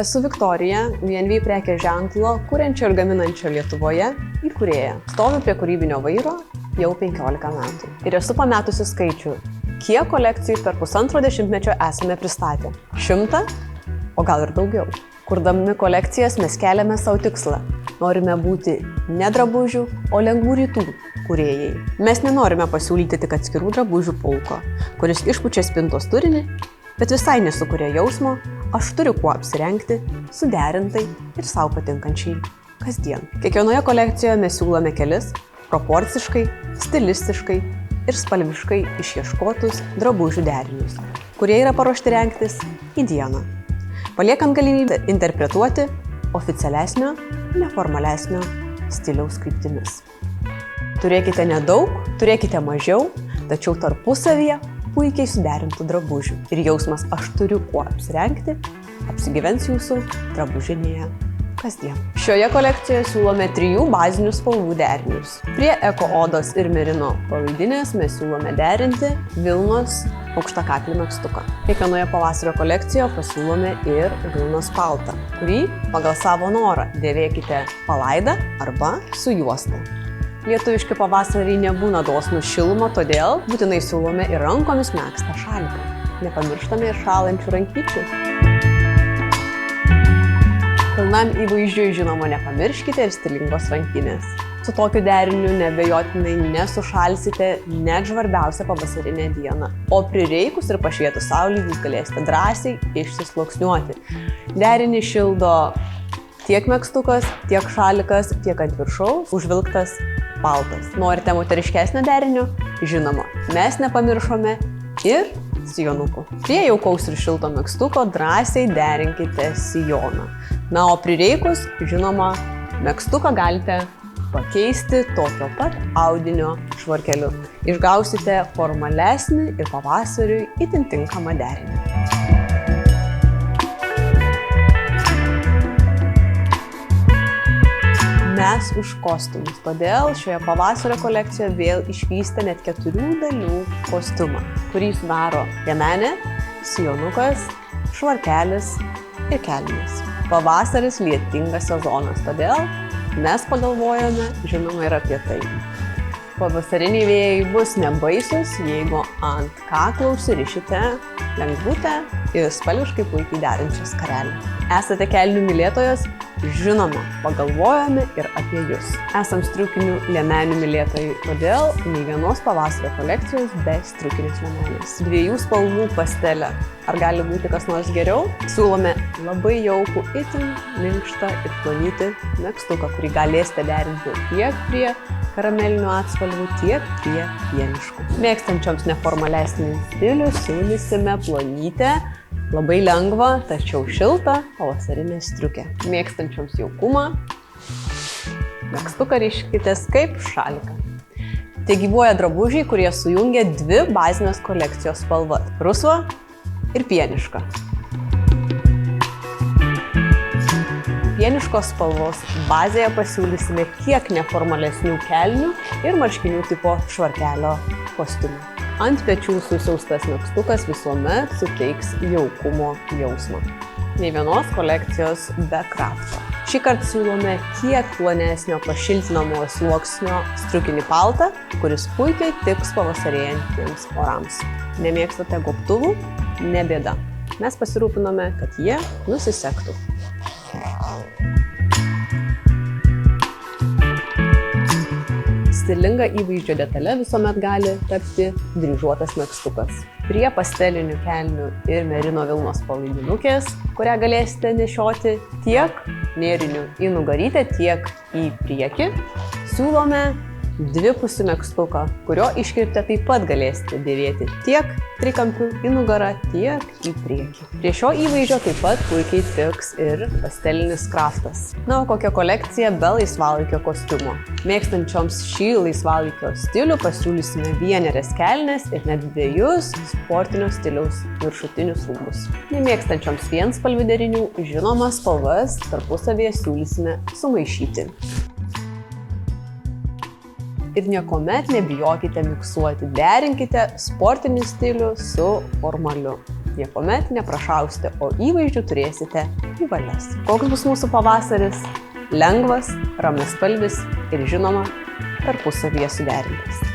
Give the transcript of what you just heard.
Esu Viktorija, VNV prekės ženklo, kuriančio ir gaminančio Lietuvoje įkūrėja. Stoviu prie kūrybinio vairo jau 15 metų. Ir esu pametusi skaičių, kiek kolekcijų per pusantro dešimtmečio esame pristatę. 100, o gal ir daugiau. Kurdami kolekcijas mes keliame savo tikslą. Norime būti ne drabužių, o lengvų rytų kūrėjai. Mes nenorime pasiūlyti tik atskirų drabužių pulko, kuris išpučia spintos turinį, bet visai nesukuria jausmo, aš turiu kuo apsirengti, suderintai ir savo patinkančiai kasdien. Kiekvienoje kolekcijoje mes siūlome kelis proporciškai, stilistiškai ir spalviškai išieškotus drabužių derinius, kurie yra paruošti rengtis į dieną, paliekant galimybę interpretuoti oficialesnio, neformalesnio stiliaus kryptimis. Turėkite nedaug, turėkite mažiau, tačiau tarpusavyje puikiai suderintų drabužių. Ir jausmas aš turiu kuo apsirengti, apsigyvens jūsų drabužinėje kasdien. Šioje kolekcijoje siūlome 3 bazinių spalvų derinius. Prie eko odos ir merino palaidinės mes siūlome derinti vilnos aukštakaklį megztuką. Kiekvienoje pavasario kolekcijoje pasiūlome ir vilnos paltą, kurį pagal savo norą dėvėkite palaidą arba su juosta. Lietuviški pavasariai nebūna dosnūs šilumą, todėl būtinai siūlome ir rankomis megztą šaliką. Nepamirštame ir šąlančių rankyčių. Pilnam įvaizdžiui žinoma nepamirškite ir stilingos rankinės. Su tokiu deriniu neabejotinai nesušalsite net žvarbiausią pavasarinę dieną, o prireikus ir pašvietus saulei jūs galėsite drąsiai išsisluoksniuoti. Derinį šildo tiek megztukas, tiek šalikas, tiek ant viršaus užvilktas paltas. Norite moteriškesnio derinio? Žinoma, mes nepamiršome ir sijonukų. Prie jaukaus ir šilto megztuko drąsiai derinkite sijoną. Na, o prireikus, žinoma, megztuką galite pakeisti tokio pat audinio švarkeliu. Išgausite formalesnį ir pavasariui itin tinkamą derinį. Mes už kostiumus, todėl šioje pavasario kolekcijoje vėl išvystė net 4 dalių kostiumą, kurį sudaro liemenė, sijonukas, švarkelis ir kelnės. Pavasaris lietingas sezonas, todėl mes pagalvojame, žinoma, ir apie tai. Pavasariniai vėjai bus nebaisus, jeigu ant kaklo užsirišite lengvutę ir spalviškai puikiai derinčią skarelę. Esate kelnių mylėtojas? Žinoma, pagalvojame ir apie jūs. Esam striukinių liemenių mylėtojai, todėl nei vienos pavasario kolekcijos be striukinės liemenės. 2 spalvų pastelė. Ar gali būti kas nors geriau? Siūlome labai jaukų, itin minkštą ir plonytį megztuką, kurį galėsite derinti tiek prie karamelinių atspalvių, tiek prie pieniškų. Mėgstančioms neformalesnį stilių siūlysime plonytę, labai lengva, tačiau šiltą pavasarinę striukę. Mėgstančioms jaukumą, megztuką riškitės kaip šaliką. Tai gyvuoja drabužiai, kurie sujungia 2 bazinės kolekcijos spalvas – rusvą ir pienišką. Pieniškos spalvos bazėje pasiūlysime kiek neformalesnių kelnių ir marškinių tipo švarkelio kostiumą. Ant pečių susiaustas megztukas visuomet suteiks jaukumo jausmą. Nei vienos kolekcijos be krafto. Šįkart siūlome kiek plonesnio pašiltinamojo sluoksnio striukinį paltą, kuris puikiai tiks pavasarėjantiems orams. Nemėgstate gobtuvų? Ne bėda. Mes pasirūpinome, kad jie nusisektų. Stilinga įvaizdžio detalė visuomet gali tapti dryžuotas megztukas. Prie pastelinių kelnių ir merino vilnos palaidinukės, kurią galėsite nešioti tiek nėriniu į nugarytę, tiek į priekį, siūlome 2-pusį megztuką, kurio iškirptę taip pat galėsite dėvėti tiek trikampiu į nugarą, tiek į priekį. Prie šio įvaizdžio taip pat puikiai tiks ir pastelinis kraftas. Na, o kokia kolekcija be laisvalaikio kostiumo? Mėgstančioms šį laisvalaikio stilių pasiūlysime vienerias kelnes ir net 2 sportinio stiliaus viršutinius rūbus. Nemėgstančioms vienspalvių derinių, žinoma, spalvas tarpusavyje siūlysime sumaišyti. Ir niekuomet nebijokite miksuoti, derinkite sportinį stilių su formaliu. Niekuomet neprašausite, o įvaizdžių turėsite į valias. Koks bus mūsų pavasaris? Lengvas, ramiaspalvis ir žinoma, tarpusavyje suderintas.